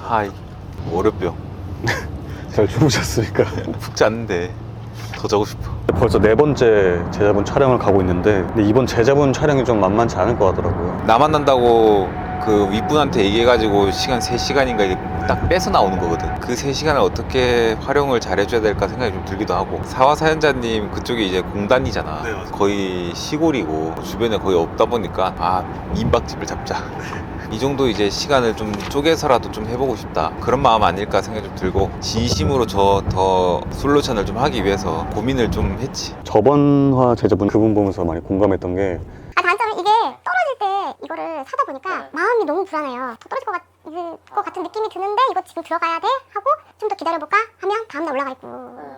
하이. 월요병. 잘 주무셨으니까. 푹 잤는데 더 자고 싶어. 벌써 4번째 제자분 촬영을 가고 있는데 근데 이번 제자분 촬영이 좀 만만치 않을 것 같더라고요. 나 만난다고 그 윗분한테 얘기해가지고 시간 3시간인가 이게 딱 빼서 나오는 거거든. 그 3시간을 어떻게 활용을 잘 해줘야 될까 생각이 좀 들기도 하고. 사화 사연자님 그쪽이 이제 공단이잖아. 네, 맞아요. 거의 시골이고 주변에 거의 없다 보니까 아 민박집을 잡자. 이 정도 이제 시간을 좀 쪼개서라도 좀 해보고 싶다, 그런 마음 아닐까 생각이 좀 들고, 진심으로 저 더 솔루션을 좀 하기 위해서 고민을 좀 했지. 저번 화 제자분 그분 보면서 많이 공감했던 게 단점은 이게 떨어질 때 이거를 사다 보니까 마음이 너무 불안해요. 더 떨어질 것 같은 느낌이 드는데 이거 지금 들어가야 돼? 하고 좀 더 기다려볼까? 하면 다음날 올라가 있고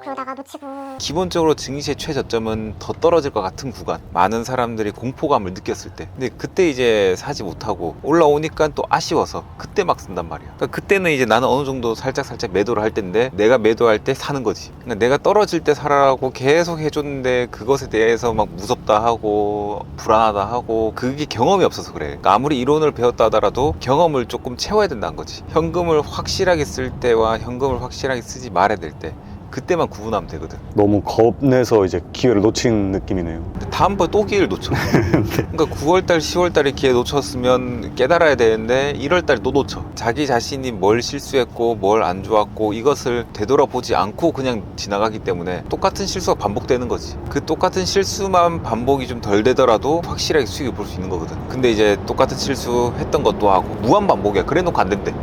그러다가 놓치고. 기본적으로 증시의 최저점은 더 떨어질 것 같은 구간, 많은 사람들이 공포감을 느꼈을 때, 근데 그때 이제 사지 못하고 올라오니까 또 아쉬워서 그때 막 쓴단 말이야. 그러니까 그때는 이제 나는 어느 정도 살짝 매도를 할 때인데, 내가 매도할 때 사는 거지. 그러니까 내가 떨어질 때 사라고 계속 해줬는데 그것에 대해서 막 무섭다 하고 불안하다 하고, 그게 경험이 없어서 그래. 그러니까 아무리 이론을 배웠다 하더라도 경험을 조금 채워야 된다는 거지. 현금을 확실하게 쓸 때와 현금을 확실하게 쓰지 말아야 될 때, 그때만 구분하면 되거든. 너무 겁내서 이제 기회를 놓친 느낌이네요. 근데 다음번에 또 기회를 놓쳐. 그러니까 9월달 10월달에 기회 놓쳤으면 깨달아야 되는데 1월달에 또 놓쳐. 자기 자신이 뭘 실수했고 뭘 안 좋았고 이것을 되돌아보지 않고 그냥 지나가기 때문에 똑같은 실수가 반복되는 거지. 그 똑같은 실수만 반복이 좀 덜 되더라도 확실하게 수익을 볼 수 있는 거거든. 근데 이제 똑같은 실수 했던 것도 하고 무한 반복이야. 그래 놓고 안 된대.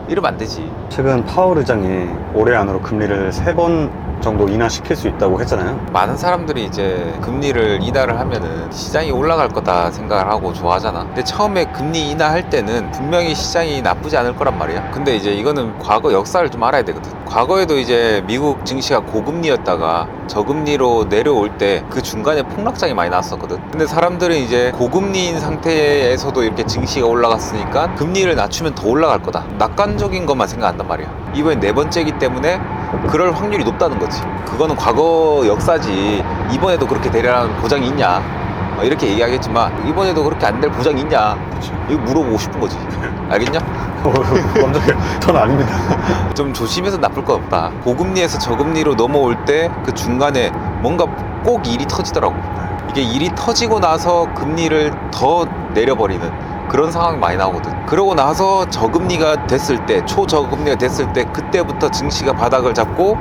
이러면 안 되지. 최근 파월 의장이 올해 안으로 금리를 3번 정도 인하시킬 수 있다고 했잖아요. 많은 사람들이 이제 금리를 인하를 하면은 시장이 올라갈 거다 생각을 하고 좋아하잖아. 근데 처음에 금리 인하할 때는 분명히 시장이 나쁘지 않을 거란 말이야. 근데 이제 이거는 과거 역사를 좀 알아야 되거든. 과거에도 이제 미국 증시가 고금리였다가 저금리로 내려올 때 그 중간에 폭락장이 많이 났었거든. 근데 사람들은 이제 고금리인 상태에서도 이렇게 증시가 올라갔으니까 금리를 낮추면 더 올라갈 거다, 낙관적인 것만 생각한단 말이야. 이번엔 4번째이기 때문에 그럴 확률이 높다는 거지. 그거는 과거 역사지, 이번에도 그렇게 되리라는 보장이 있냐, 이렇게 얘기하겠지만 이번에도 그렇게 안 될 보장이 있냐, 이거 물어보고 싶은 거지. 알겠냐? 깜짝이야. 전 아닙니다. 좀 조심해서 나쁠 건 없다. 고금리에서 저금리로 넘어올 때 그 중간에 뭔가 꼭 일이 터지더라고. 이게 일이 터지고 나서 금리를 더 내려버리는 그런 상황이 많이 나오거든. 그러고 나서 저금리가 됐을 때, 초저금리가 됐을 때, 그때부터 증시가 바닥을 잡고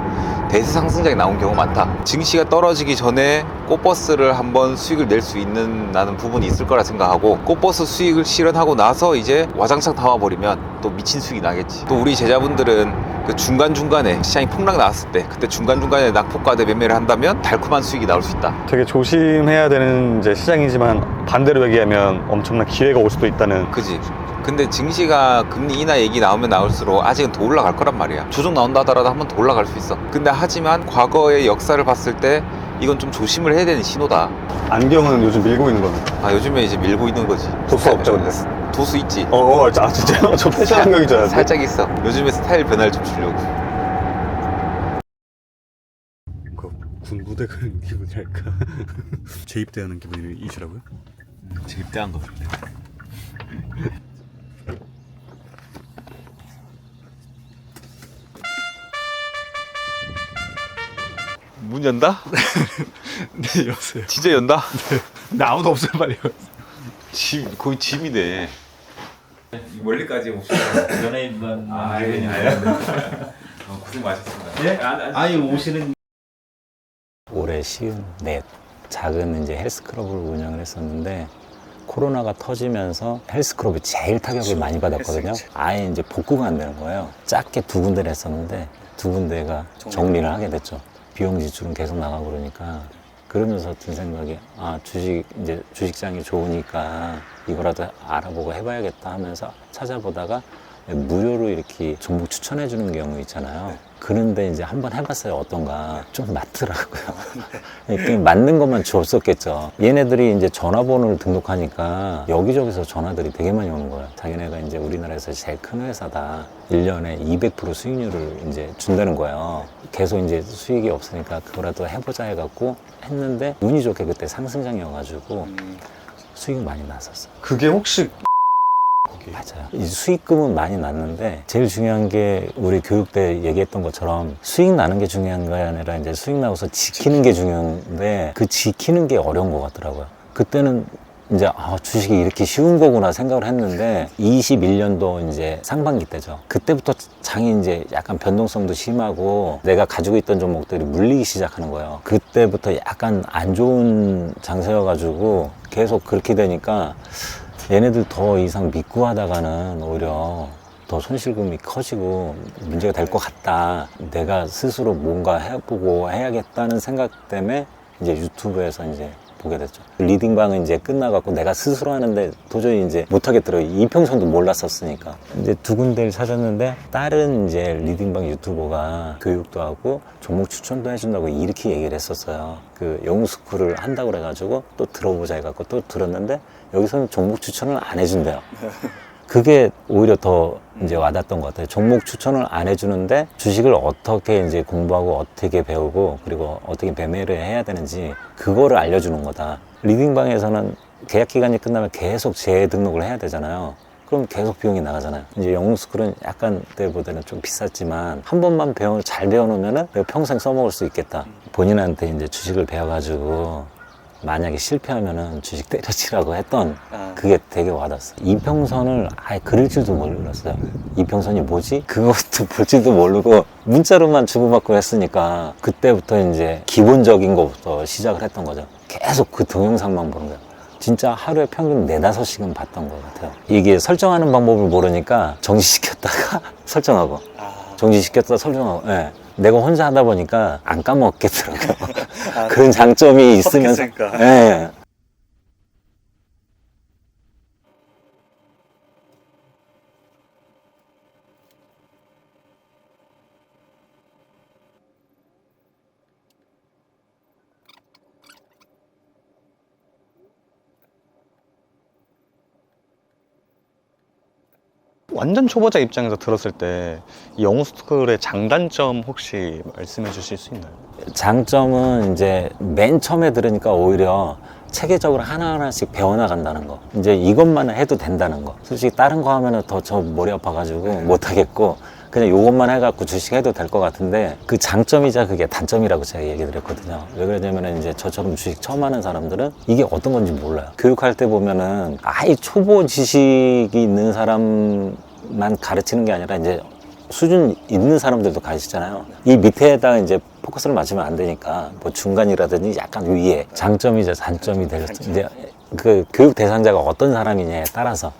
대세 상승장이 나온 경우가 많다. 증시가 떨어지기 전에 꽃버스를 한번 수익을 낼 수 있는 나는 부분이 있을 거라 생각하고, 꽃버스 수익을 실현하고 나서 이제 와장창 담아버리면 또 미친 수익이 나겠지. 또 우리 제자분들은 그 중간중간에 시장이 폭락 나왔을 때, 그때 중간중간에 낙폭과대 매매를 한다면 달콤한 수익이 나올 수 있다. 되게 조심해야 되는 이제 시장이지만 반대로 얘기하면 엄청난 기회가 올 수도 있다는. 그지? 근데 증시가 금리 인하 얘기 나오면 나올수록 아직은 더 올라갈 거란 말이야. 조정 나온다 하더라도 한 번 더 올라갈 수 있어. 근데 하지만 과거의 역사를 봤을 때 이건 좀 조심을 해야 되는 신호다. 안경은 요즘 밀고 있는 겁니다. 아, 요즘에 이제 밀고 있는 거지. 도수 없죠, 근데? 도수 있지. 진짜요? 저 패션 안경인 줄 알았는데. 살짝 있어. 요즘에 스타일 변화를 좀 주려고. 군부대 가는 기분이랄까. 재입대하는 기분이시라고요? 재입대한 거 같은데. 문 연다? 네, 여보세요. 진짜 연다? 근데 아무도 없어요, 빨리. 짐, 거의 짐이네. 멀리까지 오시면 연예인만 고생 많으셨습니다. 예? 아니 오시는 올해 시은 넷 작은 이제 헬스클럽을 운영을 했었는데 코로나가 터지면서 헬스클럽이 제일 타격을 많이 받았거든요. 아예 이제 복구가 안 되는 거예요. 작게 2군데를 했었는데 2군데가 정리를 하게 됐죠. 비용 지출은 계속 나가고 그러니까. 그러면서 든 생각이, 이제 주식장이 좋으니까 이거라도 알아보고 해봐야겠다 하면서 찾아보다가 무료로 이렇게 종목 추천해 주는 경우 있잖아요. 그런데 이제 한번 해봤어요. 어떤가. 좀 맞더라고요. 이렇게 맞는 것만 줬었겠죠. 얘네들이 이제 전화번호를 등록하니까 여기저기서 전화들이 되게 많이 오는 거예요. 자기네가 이제 우리나라에서 제일 큰 회사다. 1년에 200% 수익률을 이제 준다는 거예요. 계속 이제 수익이 없으니까 그거라도 해보자 해갖고 했는데 운이 좋게 그때 상승장이어가지고 수익이 많이 났었어요. 그게 혹시 수익이. 맞아요. 이 수익금은 많이 났는데 제일 중요한 게 우리 교육 때 얘기했던 것처럼 수익 나는 게 중요한 게 아니라 이제 수익 나고서 지키는 게 중요한데 그 지키는 게 어려운 것 같더라고요. 그때는 이제 주식이 이렇게 쉬운 거구나 생각을 했는데 21년도 이제 상반기 때죠. 그때부터 장이 이제 약간 변동성도 심하고 내가 가지고 있던 종목들이 물리기 시작하는 거예요. 그때부터 약간 안 좋은 장세여가지고 계속 그렇게 되니까 얘네들 더 이상 믿고 하다가는 오히려 더 손실금이 커지고 문제가 될 것 같다. 내가 스스로 뭔가 해보고 해야겠다는 생각 때문에 이제 유튜브에서 이제 보게 됐죠. 리딩방은 이제 끝나갖고 내가 스스로 하는데 도저히 이제 못하겠더라고요. 이평선도 몰랐었으니까. 이제 두 군데를 찾았는데 다른 이제 리딩방 유튜버가 교육도 하고 종목 추천도 해준다고 이렇게 얘기를 했었어요. 그 영스쿨을 한다고 그래가지고 또 들어보자 해갖고 또 들었는데 여기서는 종목 추천을 안 해준대요. 그게 오히려 더 이제 와닿았던 것 같아요. 종목 추천을 안 해주는데 주식을 어떻게 이제 공부하고 어떻게 배우고 그리고 어떻게 매매를 해야 되는지 그거를 알려주는 거다. 리딩방에서는 계약 기간이 끝나면 계속 재등록을 해야 되잖아요. 그럼 계속 비용이 나가잖아요. 이제 영스쿨은 약간 때보다는 좀 비쌌지만 한 번만 잘 배워놓으면은 내가 평생 써먹을 수 있겠다. 본인한테 이제 주식을 배워가지고 만약에 실패하면은 주식 때려치라고 했던 그게 되게 와닿았어. 이평선을 아예 그릴 줄도 몰랐어요. 이평선이 뭐지? 그것도 볼 줄도 모르고 문자로만 주고받고 했으니까 그때부터 이제 기본적인 것부터 시작을 했던 거죠. 계속 그 동영상만 보는 거예요. 진짜 하루에 평균 4-5시간 봤던 것 같아요. 이게 설정하는 방법을 모르니까 정지시켰다가 설정하고 정지시켰다가 설정하고 내가 혼자 하다 보니까 안 까먹겠더라고요. 그런 장점이 있으면서. 예. 완전 초보자 입장에서 들었을 때 영스쿨의 장단점 혹시 말씀해 주실 수 있나요? 장점은 이제 맨 처음에 들으니까 오히려 체계적으로 하나하나씩 배워나간다는 거. 이제 이것만 해도 된다는 거. 솔직히 다른 거 하면은 더 저 머리 아파가지고 못하겠고 그냥 요것만 해갖고 주식 해도 될 것 같은데 그 장점이자 그게 단점이라고 제가 얘기 드렸거든요. 왜 그러냐면은 이제 저처럼 주식 처음 하는 사람들은 이게 어떤 건지 몰라요. 교육할 때 보면은 아예 초보 지식이 있는 사람만 가르치는 게 아니라 이제 수준 있는 사람들도 가르치잖아요. 이 밑에다가 이제 포커스를 맞추면 안 되니까 뭐 중간이라든지 약간 위에 장점이자 단점이 될 이제 그 교육 대상자가 어떤 사람이냐에 따라서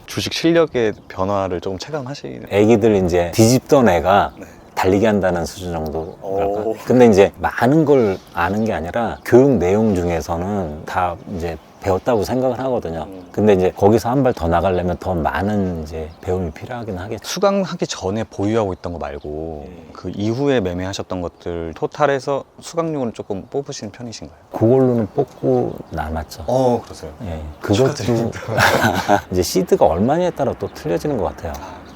주식 실력의 변화를 조금 체감하시는. 애기들 이제 뒤집던 애가 달리기 한다는 수준 정도랄까. 근데 이제 많은 걸 아는 게 아니라 교육 내용 중에서는 다 이제 배웠다고 생각을 하거든요. 근데 이제 거기서 한 발 더 나가려면 더 많은 이제 배움이 필요하긴 하겠죠. 수강하기 전에 보유하고 있던 거 말고 그 이후에 매매하셨던 것들 토탈해서 수강료는 조금 뽑으시는 편이신가요? 그걸로는 뽑고 남았죠. 그러세요. 예, 그것도 이제 시드가 얼마냐에 따라 또 틀려지는 것 같아요.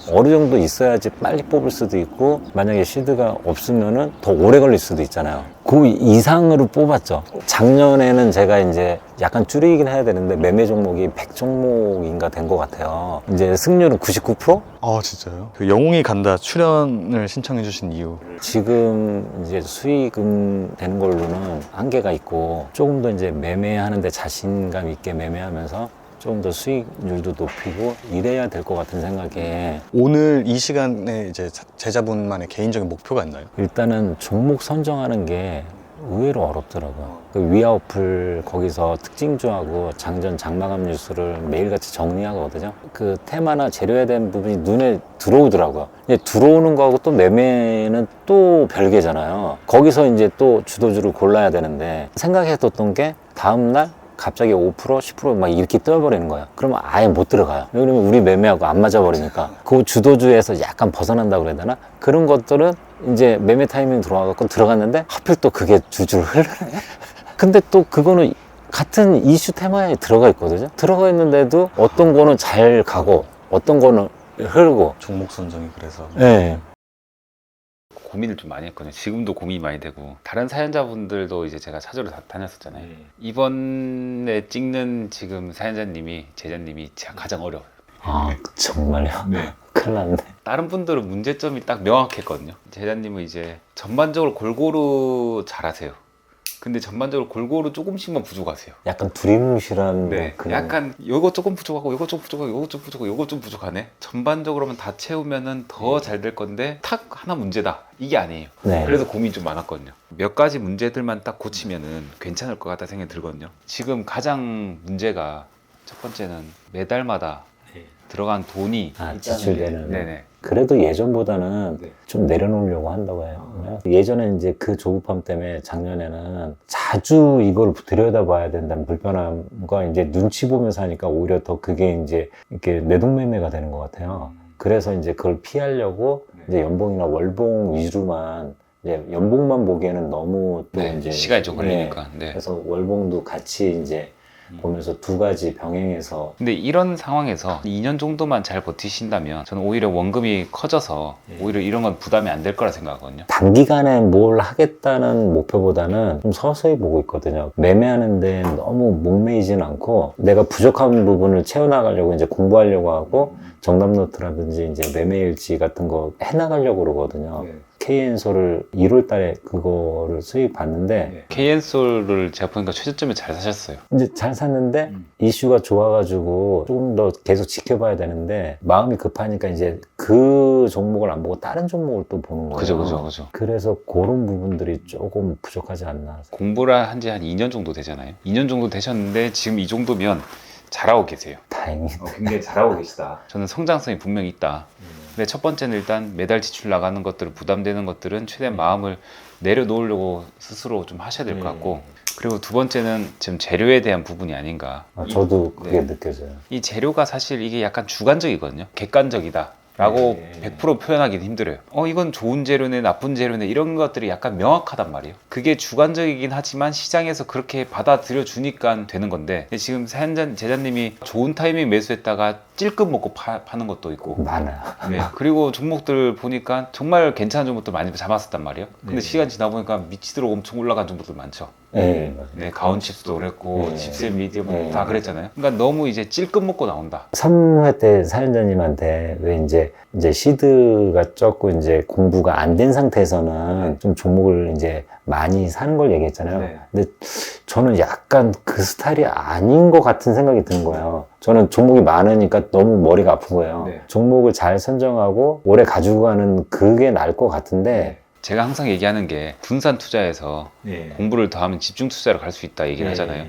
어느 정도 있어야지 빨리 뽑을 수도 있고 만약에 시드가 없으면은 더 오래 걸릴 수도 있잖아요. 그 이상으로 뽑았죠. 작년에는 제가 이제 약간 줄이긴 해야 되는데 매매 종목이 100종목인가 된 것 같아요. 이제 승률은 99%? 진짜요? 그 영웅이 간다 출연을 신청해 주신 이유. 지금 이제 수익금 되는 걸로는 한계가 있고 조금 더 이제 매매하는데 자신감 있게 매매하면서 조금 더 수익률도 높이고 이래야 될 것 같은 생각에 오늘 이 시간에 이제 제자분만의 개인적인 목표가 있나요? 일단은 종목 선정하는 게 의외로 어렵더라고요. 그 위아 어플 거기서 특징주하고 장전 장마감 뉴스를 매일같이 정리하거든요. 그 테마나 재료에 대한 부분이 눈에 들어오더라고요. 근데 들어오는 거하고 또 매매는 또 별개잖아요. 거기서 이제 또 주도주를 골라야 되는데 생각해뒀던 게 다음날 갑자기 5%, 10%막 이렇게 떠버리는 거야. 그러면 아예 못 들어가요. 왜냐면 우리 매매하고 안 맞아버리니까. 그 주도주에서 약간 벗어난다고 그래야 되나? 그런 것들은 이제 매매 타이밍 들어와갖고 들어갔는데 하필 또 그게 주주를 흐르네? 근데 또 그거는 같은 이슈 테마에 들어가 있거든요. 들어가 있는데도 어떤 거는 잘 가고 어떤 거는 흐르고. 종목 선정이 그래서. 네. 고민을 좀 많이 했거든요. 지금도 고민이 많이 되고 다른 사연자분들도 이제 제가 찾으러 다녔었잖아요. 이번에 찍는 지금 사연자님이 제자님이 제가 가장 어려워요. 아, 정말요? 네. 큰일 났네. 다른 분들은 문제점이 딱 명확했거든요. 제자님은 이제 전반적으로 골고루 잘하세요. 근데 전반적으로 골고루 조금씩만 부족하세요. 약간 두리뭉실한 네, 그냥 약간 요거 조금 부족하고 요거 좀 부족하고 요거 좀 부족하고 요거 좀 부족하네. 전반적으로만 다 채우면은 더 잘 될 건데 탁 하나 문제다. 이게 아니에요. 네. 그래서 고민이 좀 많았거든요. 몇 가지 문제들만 딱 고치면은 괜찮을 것 같다 생각이 들거든요. 지금 가장 문제가 첫 번째는 매달마다 들어간 돈이 아, 있다는 지출되는. 게, 네네. 그래도 예전보다는 네. 좀 내려놓으려고 한다고 해요. 예전에 이제 그 조급함 때문에 작년에는 자주 이걸 들여다봐야 된다는 불편함과 이제 눈치 보면서 하니까 오히려 더 그게 이제 이렇게 내동매매가 되는 것 같아요. 그래서 이제 그걸 피하려고 이제 연봉이나 월봉 위주로만 이제 연봉만 보기에는 너무 또 네, 이제 시간이 좀 걸리니까. 네. 그래서 월봉도 같이 이제 보면서 두 가지 병행해서 근데 이런 상황에서 2년 정도만 잘 버티신다면 저는 오히려 원금이 커져서 오히려 이런 건 부담이 안 될 거라 생각하거든요. 단기간에 뭘 하겠다는 목표보다는 좀 서서히 보고 있거든요. 매매하는데 너무 목매이진 않고 내가 부족한 부분을 채워나가려고 이제 공부하려고 하고 정답노트라든지 이제 매매일지 같은 거 해나가려고 그러거든요. KN솔을 1월 달에 그거를 수익 봤는데 KN솔을 제가 보니까 최저점에 잘 사셨어요. 이제 잘 샀는데 이슈가 좋아가지고 조금 더 계속 지켜봐야 되는데 마음이 급하니까 이제 그 종목을 안 보고 다른 종목을 또 보는 거예요. 그죠. 그래서 그런 부분들이 조금 부족하지 않나. 공부를 한 지 한 2년 정도 되잖아요. 2년 정도 되셨는데 지금 이 정도면 잘하고 계세요. 다행이다. 굉장히 잘하고 계시다. 저는 성장성이 분명히 있다. 근데 첫 번째는 일단 매달 지출 나가는 것들은 부담되는 것들은 최대한 마음을 내려놓으려고 스스로 좀 하셔야 될 것 같고, 그리고 두 번째는 지금 재료에 대한 부분이 아닌가. 저도 그게 네. 느껴져요. 이 재료가 사실 이게 약간 주관적이거든요. 객관적이다 라고 100% 표현하기는 힘들어요. 이건 좋은 재료네, 나쁜 재료네, 이런 것들이 약간 명확하단 말이에요. 그게 주관적이긴 하지만 시장에서 그렇게 받아들여 주니까 되는 건데, 근데 지금 제자님이 좋은 타이밍 매수했다가 찔끔 먹고 파는 것도 있고, 많아요. 네. 그리고 종목들 보니까 정말 괜찮은 종목들 많이 잡았었단 말이에요. 근데 시간 지나 보니까 미치도록 엄청 올라간 종목들 많죠. 네. 네, 가온칩스도 그랬고, 네. 칩셀 미디엄 네. 다 그랬잖아요. 그러니까 너무 이제 찔끔 먹고 나온다. 3회 때 사연자님한테 왜 이제 시드가 적고 이제 공부가 안 된 상태에서는 좀 종목을 이제 많이 사는 걸 얘기했잖아요. 네. 근데 저는 약간 그 스타일이 아닌 것 같은 생각이 드는 거예요. 저는 종목이 많으니까 너무 머리가 아픈 거예요. 네. 종목을 잘 선정하고 오래 가지고 가는 그게 나을 것 같은데 제가 항상 얘기하는 게 분산 투자에서 공부를 더 하면 집중 투자로 갈 수 있다 얘기를 하잖아요.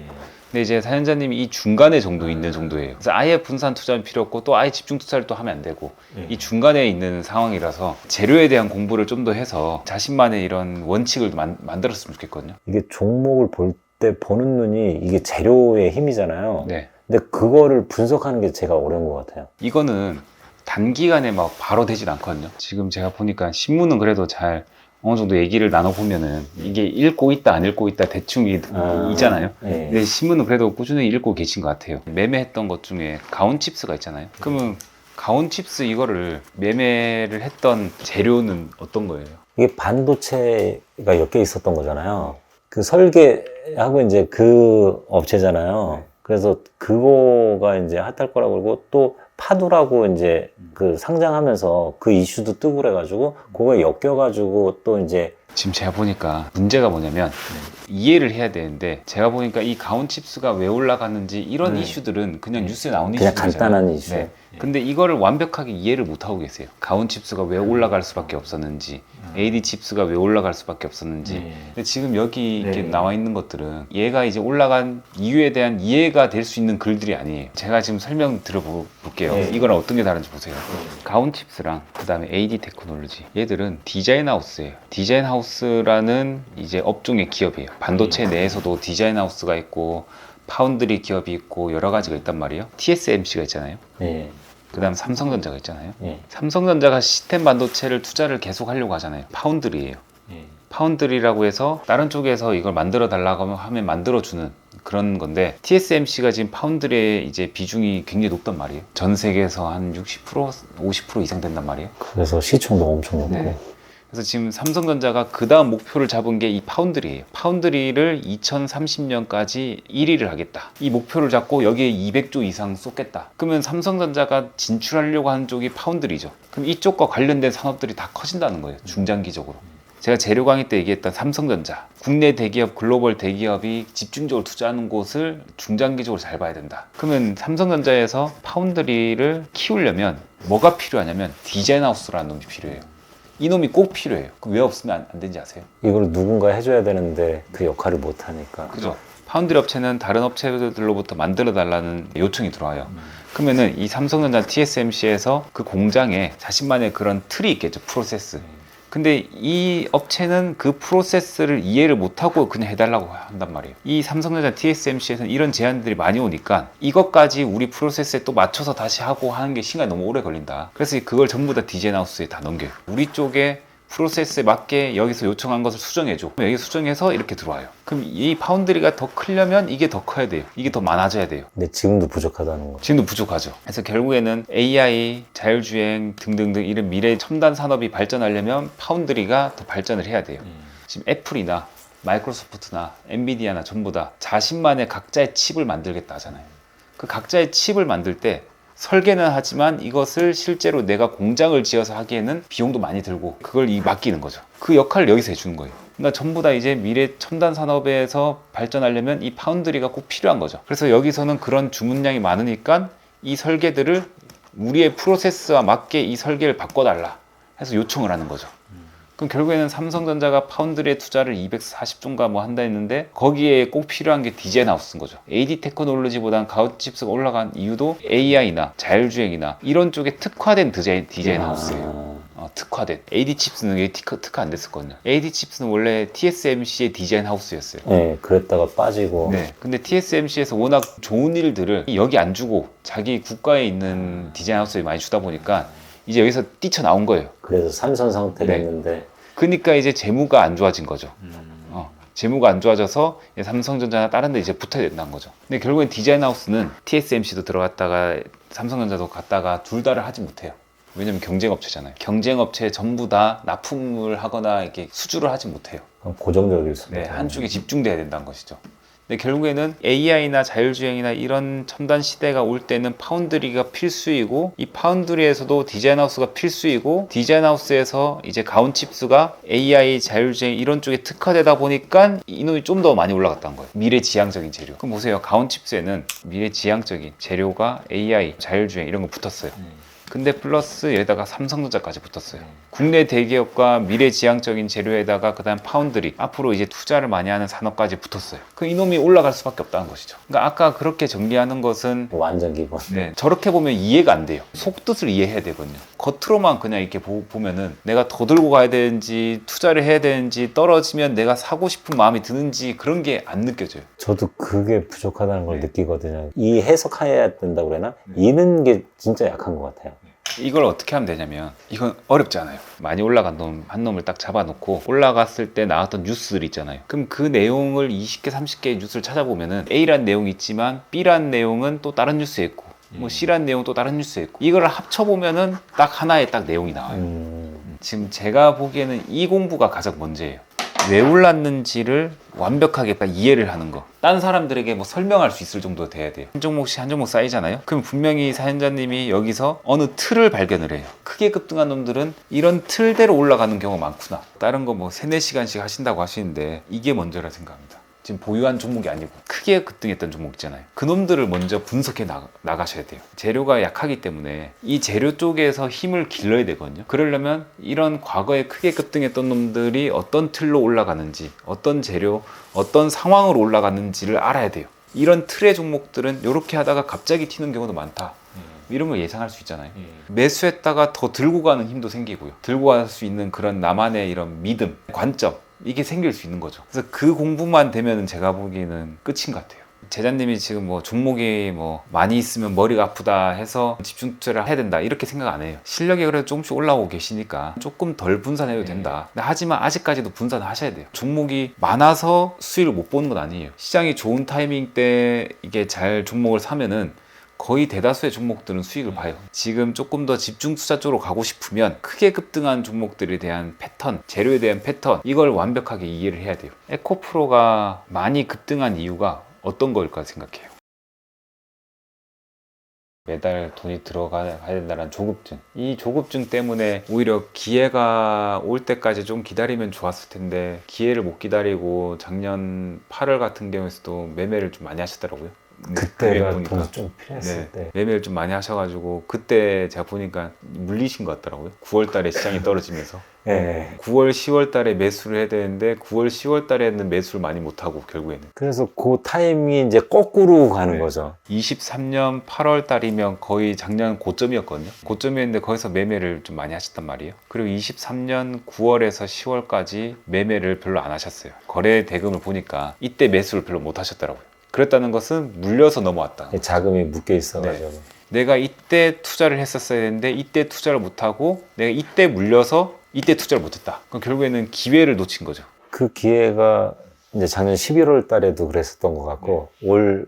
근데 이제 사연자님이 이 중간에 정도 있는 정도예요. 그래서 아예 분산 투자는 필요 없고 또 아예 집중 투자를 또 하면 안 되고 이 중간에 있는 상황이라서 재료에 대한 공부를 좀 더 해서 자신만의 이런 원칙을 만들었으면 좋겠거든요. 이게 종목을 볼 때 보는 눈이 이게 재료의 힘이잖아요. 네. 근데 그거를 분석하는 게 제가 어려운 것 같아요. 이거는 단기간에 막 바로 되진 않거든요. 지금 제가 보니까 신문은 그래도 잘 어느 정도 얘기를 나눠보면은 이게 읽고 있다 안 읽고 있다 대충 있잖아요. 네. 근데 신문은 그래도 꾸준히 읽고 계신 것 같아요. 매매했던 것 중에 가온칩스가 있잖아요. 그러면 가온칩스 이거를 매매를 했던 재료는 어떤 거예요? 이게 반도체가 엮여 있었던 거잖아요. 그 설계하고 이제 그 업체잖아요. 그래서 그거가 이제 핫할 거라고 그러고 또 파두라고 이제 그 상장하면서 그 이슈도 뜨고 그래가지고 그거에 엮여가지고 또 이제 지금 제가 보니까 문제가 뭐냐면 이해를 해야 되는데 제가 보니까 이 가온칩스가 왜 올라갔는지 이런 이슈들은 그냥 뉴스에 나오는 그냥 이슈들이잖아요. 간단한 이슈. 네. 근데 이거를 완벽하게 이해를 못 하고 계세요. 가온칩스가 왜 올라갈 수밖에 없었는지, AD칩스가 왜 올라갈 수밖에 없었는지. 근데 지금 여기 이렇게 나와 있는 것들은 얘가 이제 올라간 이유에 대한 이해가 될 수 있는 글들이 아니에요. 제가 지금 설명 들어볼게요. 이거랑 어떤 게 다른지 보세요. 가온칩스랑 그 다음에 AD 테크놀로지, 얘들은 디자인 하우스예요. 디자인 하우스라는 이제 업종의 기업이에요. 반도체 내에서도 디자인 하우스가 있고 파운드리 기업이 있고 여러 가지가 있단 말이에요. TSMC가 있잖아요. 예. 그 다음 삼성전자가 있잖아요. 예. 삼성전자가 시스템 반도체를 투자를 계속 하려고 하잖아요. 파운드리예요. 파운드리라고 해서 다른 쪽에서 이걸 만들어 달라고 하면 만들어주는 그런 건데, TSMC가 지금 파운드리의 이제 비중이 굉장히 높단 말이에요. 전 세계에서 한 60%, 50% 이상 된단 말이에요. 그래서 시총도 엄청 높고. 네. 그래서 지금 삼성전자가 그 다음 목표를 잡은 게 이 파운드리예요. 파운드리를 2030년까지 1위를 하겠다. 이 목표를 잡고 여기에 200조 이상 쏟겠다. 그러면 삼성전자가 진출하려고 하는 쪽이 파운드리죠. 그럼 이쪽과 관련된 산업들이 다 커진다는 거예요. 중장기적으로. 제가 재료 강의 때 얘기했던 삼성전자, 국내 대기업, 글로벌 대기업이 집중적으로 투자하는 곳을 중장기적으로 잘 봐야 된다. 그러면 삼성전자에서 파운드리를 키우려면 뭐가 필요하냐면 디자인하우스라는 놈이 필요해요. 이 놈이 꼭 필요해요. 그럼 왜 없으면 안 되는지 아세요? 이걸 누군가 해줘야 되는데 그 역할을 못 하니까. 그죠? 파운드리 업체는 다른 업체들로부터 만들어 달라는 요청이 들어와요. 그러면은 이 삼성전자 TSMC에서 그 공장에 자신만의 그런 틀이 있겠죠. 프로세스. 근데 이 업체는 그 프로세스를 이해를 못하고 그냥 해달라고 한단 말이에요. 이 삼성전자 TSMC에서는 이런 제안들이 많이 오니까 이것까지 우리 프로세스에 또 맞춰서 다시 하고 하는 게 시간이 너무 오래 걸린다. 그래서 그걸 전부 다 디자인하우스에 다 넘겨요. 우리 쪽에 프로세스에 맞게 여기서 요청한 것을 수정해줘. 여기 수정해서 이렇게 들어와요. 그럼 이 파운드리가 더 크려면 이게 더 커야 돼요. 이게 더 많아져야 돼요. 근데 지금도 부족하다는 거. 지금도 부족하죠. 그래서 결국에는 AI, 자율주행 등등등 이런 미래 첨단 산업이 발전하려면 파운드리가 더 발전을 해야 돼요. 지금 애플이나 마이크로소프트나 엔비디아나 전부 다 자신만의 각자의 칩을 만들겠다 하잖아요. 그 각자의 칩을 만들 때 설계는 하지만 이것을 실제로 내가 공장을 지어서 하기에는 비용도 많이 들고 그걸 맡기는 거죠. 그 역할을 여기서 해주는 거예요. 그러니까 전부 다 이제 미래 첨단 산업에서 발전하려면 이 파운드리가 꼭 필요한 거죠. 그래서 여기서는 그런 주문량이 많으니까 이 설계들을 우리의 프로세스와 맞게 이 설계를 바꿔달라 해서 요청을 하는 거죠. 그럼 결국에는 삼성전자가 파운드리에 투자를 240조인가 뭐 한다 했는데 거기에 꼭 필요한 게 디자인하우스인 거죠. AD 테크놀로지보다는 가우칩스가 올라간 이유도 AI나 자율주행이나 이런 쪽에 특화된 디자인하우스예요. 특화된. AD 칩스는 왜 특화 안 됐었거든요. AD 칩스는 원래 TSMC의 디자인하우스였어요. 네, 그랬다가 빠지고. 네. 근데 TSMC에서 워낙 좋은 일들을 여기 안 주고 자기 국가에 있는 디자인하우스에 많이 주다 보니까 이제 여기서 뛰쳐나온 거예요. 그래서 삼선 상태를 네. 했는데. 그러니까 이제 재무가 안 좋아진 거죠. 재무가 안 좋아져서 삼성전자나 다른 데 이제 붙어야 된다는 거죠. 근데 결국엔 디자인하우스는 TSMC도 들어갔다가 삼성전자도 갔다가 둘 다를 하지 못해요. 왜냐면 경쟁업체잖아요. 경쟁업체 전부 다 납품을 하거나 이렇게 수주를 하지 못해요. 고정적일 수 네, 한쪽에 집중돼야 된다는 것이죠. 근데 결국에는 AI나 자율주행이나 이런 첨단 시대가 올 때는 파운드리가 필수이고 이 파운드리에서도 디자인하우스가 필수이고 디자인하우스에서 이제 가온칩스가 AI, 자율주행 이런 쪽에 특화되다 보니까 이놈이 좀 더 많이 올라갔다는 거예요. 미래지향적인 재료. 그럼 보세요. 가온칩스에는 미래지향적인 재료가 AI, 자율주행 이런 거 붙었어요. 근데 플러스 여기다가 삼성전자까지 붙었어요. 국내 대기업과 미래지향적인 재료에다가 그다음 파운드리 앞으로 이제 투자를 많이 하는 산업까지 붙었어요. 그 이놈이 올라갈 수밖에 없다는 것이죠. 그러니까 아까 그렇게 정리하는 것은 완전 기본. 네, 저렇게 보면 이해가 안 돼요. 속뜻을 이해해야 되거든요. 겉으로만 그냥 이렇게 보면은 내가 더 들고 가야 되는지 투자를 해야 되는지 떨어지면 내가 사고 싶은 마음이 드는지 그런 게 안 느껴져요. 저도 그게 부족하다는 걸 네. 느끼거든요. 이 해석해야 된다고 그러나? 이는 게 진짜 약한 것 같아요. 이걸 어떻게 하면 되냐면 이건 어렵지 않아요. 많이 올라간 놈 한 놈을 딱 잡아놓고 올라갔을 때 나왔던 뉴스들 있잖아요. 그럼 그 내용을 20개 30개의 뉴스를 찾아보면은 A란 내용이 있지만 B란 내용은 또 다른 뉴스에 있고 뭐 C란 내용 또 다른 뉴스에 있고 이걸 합쳐보면은 딱 하나의 딱 내용이 나와요. 지금 제가 보기에는 이 공부가 가장 문제예요. 왜 올랐는지를 완벽하게 딱 이해를 하는 거. 딴 사람들에게 뭐 설명할 수 있을 정도 돼야 돼요. 한 종목씩 한 종목 쌓이잖아요. 그럼 분명히 사연자님이 여기서 어느 틀을 발견을 해요. 크게 급등한 놈들은 이런 틀대로 올라가는 경우가 많구나. 다른 거 뭐 3, 4시간씩 하신다고 하시는데 이게 먼저라 생각합니다. 지금 보유한 종목이 아니고 크게 급등했던 종목 있잖아요. 그 놈들을 먼저 분석해 나가셔야 돼요. 재료가 약하기 때문에 이 재료 쪽에서 힘을 길러야 되거든요. 그러려면 이런 과거에 크게 급등했던 놈들이 어떤 틀로 올라가는지, 어떤 재료, 어떤 상황으로 올라가는지를 알아야 돼요. 이런 틀의 종목들은 이렇게 하다가 갑자기 튀는 경우도 많다. 이런 걸 예상할 수 있잖아요. 매수했다가 더 들고 가는 힘도 생기고요. 들고 갈 수 있는 그런 나만의 이런 믿음, 관점 이게 생길 수 있는 거죠. 그래서 그 공부만 되면 제가 보기에는 끝인 것 같아요. 제자님이 지금 뭐 종목이 뭐 많이 있으면 머리가 아프다 해서 집중 투자를 해야 된다 이렇게 생각 안 해요. 실력이 그래도 조금씩 올라오고 계시니까 조금 덜 분산해도 된다. 근데 하지만 아직까지도 분산을 하셔야 돼요. 종목이 많아서 수익을 못 보는 건 아니에요. 시장이 좋은 타이밍 때 이게 잘 종목을 사면은 거의 대다수의 종목들은 수익을 봐요. 지금 조금 더 집중 투자 쪽으로 가고 싶으면 크게 급등한 종목들에 대한 패턴, 재료에 대한 패턴, 이걸 완벽하게 이해를 해야 돼요. 에코프로가 많이 급등한 이유가 어떤 걸까 생각해요. 매달 돈이 들어가야 된다는 조급증. 이 조급증 때문에 오히려 기회가 올 때까지 좀 기다리면 좋았을 텐데 기회를 못 기다리고 작년 8월 같은 경우에서도 매매를 좀 많이 하셨더라고요. 그때가 보니까. 돈이 좀 필요했을 때. 매매를 좀 많이 하셔가지고 그때 제가 보니까 물리신 것 같더라고요. 9월 달에 시장이 떨어지면서. 예. 9월, 10월 달에 매수를 해야 되는데 9월, 10월 달에는 매수를 많이 못하고 결국에는. 그래서 그 타이밍이 이제 거꾸로 가는 네. 거죠. 23년 8월 달이면 거의 작년 고점이었거든요. 고점이었는데 거기서 매매를 좀 많이 하셨단 말이에요. 그리고 23년 9월에서 10월까지 매매를 별로 안 하셨어요. 거래 대금을 보니까 이때 매수를 별로 못 하셨더라고요. 그랬다는 것은 물려서 넘어왔다. 자금이 묶여 있어가지고. 내가 이때 투자를 했었어야 되는데 이때 투자를 못하고 내가 이때 물려서 이때 투자를 못했다. 그럼 결국에는 기회를 놓친 거죠. 그 기회가 이제 작년 11월 달에도 그랬었던 것 같고 올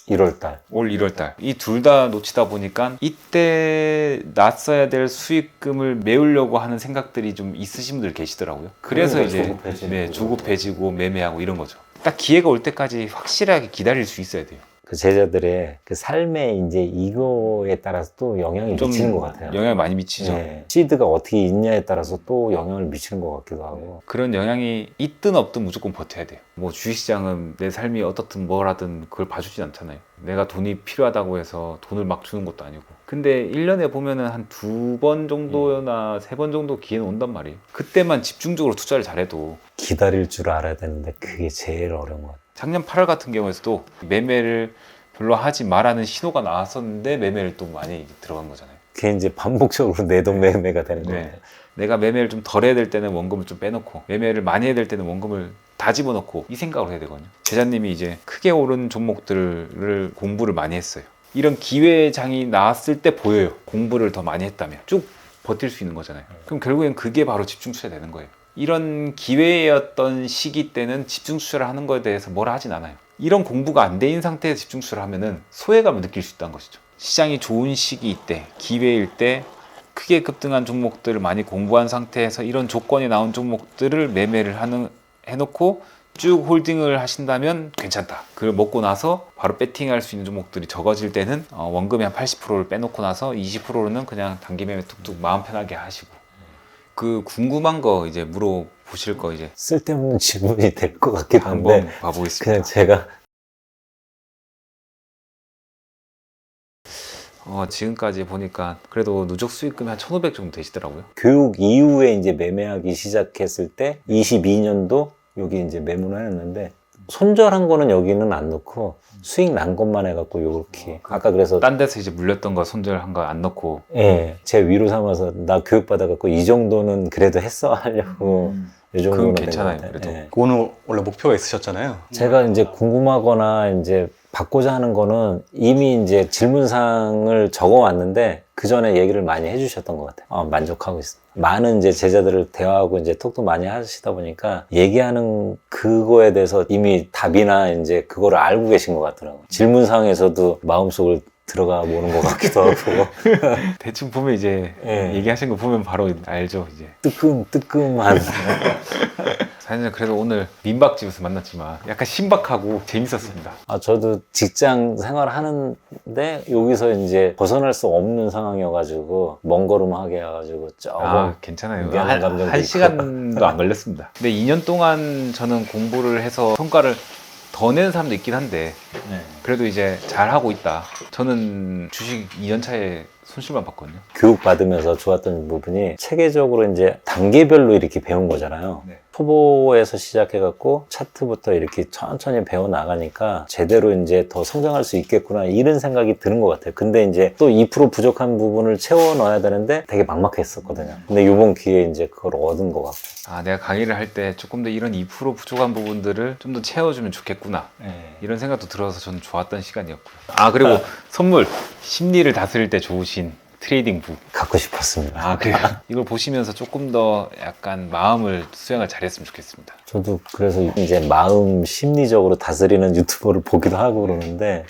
1월 달. 올 1월 달. 이 둘 다 놓치다 보니까 이때 났어야 될 수익금을 메우려고 하는 생각들이 좀 있으신 분들 계시더라고요. 그래서 그러니까 이제 조급해지는 조급해지고 매매하고 이런 거죠. 딱 기회가 올 때까지 확실하게 기다릴 수 있어야 돼요. 그 제자들의 그 삶의 이제 이거에 따라서 또 영향이 좀 미치는 것 같아요. 영향을 많이 미치죠. 네. 시드가 어떻게 있냐에 따라서 또 영향을 미치는 것 같기도 하고. 그런 영향이 있든 없든 무조건 버텨야 돼요. 뭐 주식시장은 내 삶이 어떻든 뭐라든 그걸 봐주진 않잖아요. 내가 돈이 필요하다고 해서 돈을 막 주는 것도 아니고. 근데 1년에 보면은 한 2번 정도나 3번 정도 기회는 온단 말이에요. 그때만 집중적으로 투자를 잘해도. 기다릴 줄 알아야 되는데 그게 제일 어려운 것 같아요. 작년 8월 같은 경우에서도 매매를 별로 하지 말라는 신호가 나왔었는데 매매를 또 많이 들어간 거잖아요. 그게 이제 반복적으로 내돈 매매가 되는 거예요. 내가 매매를 좀 덜 해야 될 때는 원금을 좀 빼놓고 매매를 많이 해야 될 때는 원금을 다 집어넣고 이 생각을 해야 되거든요. 제자님이 이제 크게 오른 종목들을 공부를 많이 했어요. 이런 기회장이 나왔을 때 보여요. 공부를 더 많이 했다면 쭉 버틸 수 있는 거잖아요. 그럼 결국엔 그게 바로 집중 투자 되는 거예요. 이런 기회였던 시기 때는 집중 투자를 하는 거에 대해서 뭐라 하진 않아요. 이런 공부가 안 돼 있는 상태에서 집중 투자를 하면은 소외감을 느낄 수 있다는 것이죠. 시장이 좋은 시기일 때, 기회일 때 크게 급등한 종목들을 많이 공부한 상태에서 이런 조건이 나온 종목들을 매매를 해놓고 쭉 홀딩을 하신다면 괜찮다. 그걸 먹고 나서 바로 배팅할 수 있는 종목들이 적어질 때는 원금의 한 80%를 빼놓고 나서 20%는 그냥 단기 매매 툭툭 마음 편하게 하시고. 그 궁금한 거 이제 물어보실 거 이제 쓸데없는 질문이 될 것 같기도 한번 한데 봐보겠습니다. 그냥 제가 지금까지 보니까 그래도 누적 수익금이 한 1,500 정도 되시더라고요. 교육 이후에 이제 매매하기 시작했을 때 22년도 여기 이제 매문을 했는데 손절한 거는 여기는 안 넣고 수익 난 것만 해갖고 요렇게 아까 그래서 딴 데서 이제 물렸던 거 손절한 거 안 넣고 예, 제 위로 삼아서 나 교육 받아갖고 이 정도는 그래도 했어 하려고 이 정도는 그건 된것 괜찮아요, 같아요. 그래도. 예. 오늘 원래 목표가 있으셨잖아요. 제가 이제 궁금하거나 이제 받고자 하는 거는 이미 이제 질문사항을 적어왔는데 그 전에 얘기를 많이 해주셨던 것 같아요. 만족하고 있습니다. 많은 이제 제자들을 대화하고 이제 톡도 많이 하시다 보니까 얘기하는 그거에 대해서 이미 답이나 이제 그거를 알고 계신 것 같더라고요. 질문사항에서도 마음속을 들어가 보는 것 같기도 하고. 대충 보면 이제 예. 얘기하신 거 보면 바로 알죠 이제. 뜨끔한. 사실 그래도 오늘 민박집에서 만났지만 약간 신박하고 재밌었습니다. 저도 직장 생활 하는데 여기서 이제 벗어날 수 없는 상황이어가지고 먼 걸음하게 해가지고 조금 괜찮아요. 미안한 감정도 한 있고. 시간도 안 걸렸습니다. 근데 2년 동안 저는 공부를 해서 성과를 더 내는 사람도 있긴 한데 그래도 이제 잘하고 있다. 저는 주식 2년 차에 손실만 봤거든요. 교육 받으면서 좋았던 부분이 체계적으로 이제 단계별로 이렇게 배운 거잖아요. 네. 초보에서 시작해갖고 차트부터 이렇게 천천히 배워 나가니까 제대로 이제 더 성장할 수 있겠구나 이런 생각이 드는 것 같아요. 근데 이제 또 2% 부족한 부분을 채워 넣어야 되는데 되게 막막했었거든요. 근데 이번 기회에 이제 그걸 얻은 것 같고. 내가 강의를 할 때 조금 더 이런 2% 부족한 부분들을 좀 더 채워주면 좋겠구나. 이런 생각도 들어서 저는 좋았던 시간이었고요. 그리고 선물, 심리를 다스릴 때 좋으신 트레이딩 북. 갖고 싶었습니다. 그래요? 이걸 보시면서 조금 더 약간 마음을 수양을 잘했으면 좋겠습니다. 저도 그래서 이제 마음 심리적으로 다스리는 유튜버를 보기도 하고 그러는데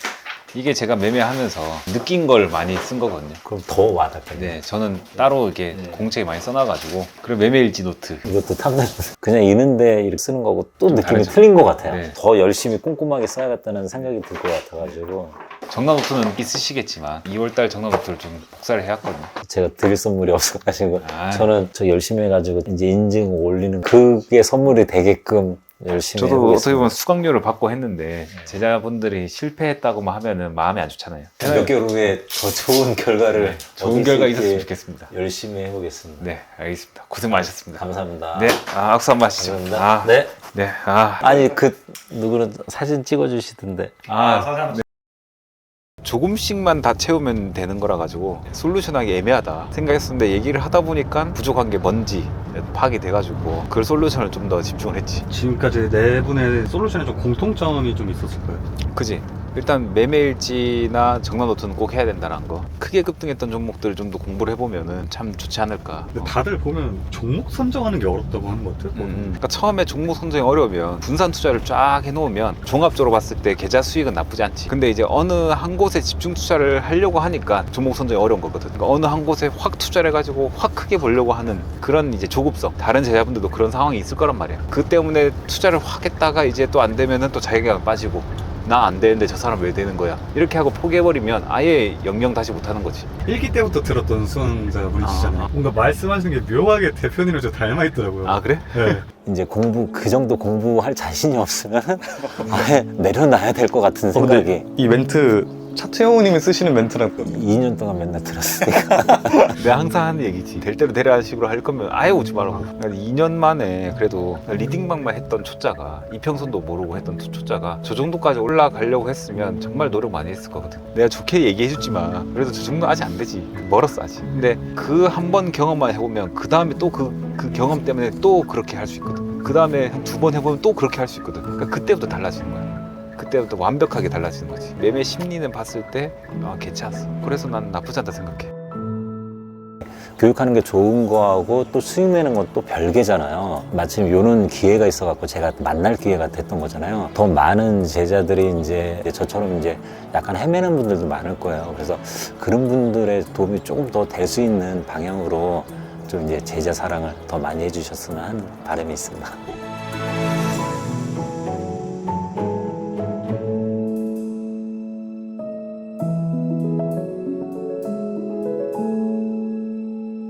이게 제가 매매하면서 느낀 걸 많이 쓴 거거든요. 그럼 더 와닿겠네. 네, 저는 따로 이렇게 공책에 많이 써놔가지고 그리고 매매일지 노트. 이것도 탐나는 그냥 있는데 이렇게 쓰는 거고 또 느낌이 다르죠. 틀린 것 같아요. 네. 더 열심히 꼼꼼하게 써야겠다는 생각이 들 것 같아가지고 정강 노트는 있으시겠지만 2월달 정강 노트를 좀 복사를 해왔거든요. 제가 드릴 선물이 없어가지고 아. 저는 저 열심히 해가지고 이제 인증 올리는 그게 선물이 되게끔 열심히 저도 해보겠습니다. 어떻게 보면 수강료를 받고 했는데 제자분들이 실패했다고만 하면은 마음이 안 좋잖아요. 몇 개월 후에 더 좋은 결과를 좋은 얻을 결과 수 있었으면 있게 좋겠습니다. 열심히 해보겠습니다. 네, 알겠습니다. 고생 많으셨습니다. 감사합니다. 네, 악수 한번 하시죠. 감사합니다. 네. 네, 아, 아니 그 누구는 사진 찍어주시던데. 네. 조금씩만 다 채우면 되는 거라 가지고 솔루션하기 애매하다 생각했었는데 얘기를 하다 보니까 부족한 게 뭔지 파악이 돼가지고 그 솔루션을 좀 더 집중을 했지. 지금까지 네 분의 솔루션에 좀 공통점이 좀 있었을 거예요. 그지? 일단 매매일지나 정강 노트는 꼭 해야 된다는 거. 크게 급등했던 종목들을 좀 더 공부를 해보면은 참 좋지 않을까. 근데 다들 보면 종목 선정하는 게 어렵다고 하는 것 같아요. 그러니까 처음에 종목 선정이 어려우면 분산 투자를 쫙 해놓으면 종합적으로 봤을 때 계좌 수익은 나쁘지 않지. 근데 이제 어느 한 곳에 집중 투자를 하려고 하니까 종목 선정이 어려운 거거든. 그러니까 어느 한 곳에 확 투자를 해가지고 확 크게 보려고 하는 그런 이제 조급성. 다른 제자분들도 그런 상황이 있을 거란 말이야. 그 때문에 투자를 확 했다가 이제 또 안 되면은 또 자기가 빠지고. 나 안 되는데 저 사람 왜 되는 거야? 이렇게 하고 포기해버리면 아예 영영 다시 못하는 거지. 1기 때부터 들었던 수강자분이시잖아요. 뭔가 말씀하시는 게 묘하게 대표님을 좀 닮아있더라고요. 아 그래? 네. 이제 공부 그 정도 공부할 자신이 없으면 아예 내려놔야 될 것 같은 생각이. 이 멘트 차트영호님이 쓰시는 멘트랑 2년 동안 맨날 들었으니까. 내가 항상 하는 얘기지. 될 대로 되라는 식으로 할 거면 아예 오지 말라고. 그러니까 2년 만에 그래도 리딩방만 했던 초짜가 이평선도 모르고 했던 초짜가 저 정도까지 올라가려고 했으면 정말 노력 많이 했을 거거든. 내가 좋게 얘기해줬지만 그래도 저 정도 아직 안 되지. 멀었어 아직. 근데 그 한 번 경험만 해보면 그 다음에 또 그 경험 때문에 또 그렇게 할 수 있거든. 그 다음에 한 2번 해보면 또 그렇게 할 수 있거든. 그러니까 그때부터 달라지는 거야. 그때부터 완벽하게 달라지는 거지. 매매 심리는 봤을 때 괜찮았어. 그래서 난 나쁘지 않다 생각해. 교육하는 게 좋은 거하고 또 수익 내는 건 또 별개잖아요. 마침 요런 기회가 있어갖고 제가 만날 기회가 됐던 거잖아요. 더 많은 제자들이 이제 저처럼 이제 약간 헤매는 분들도 많을 거예요. 그래서 그런 분들의 도움이 조금 더 될 수 있는 방향으로 좀 이제 제자 사랑을 더 많이 해주셨으면 하는 바람이 있습니다.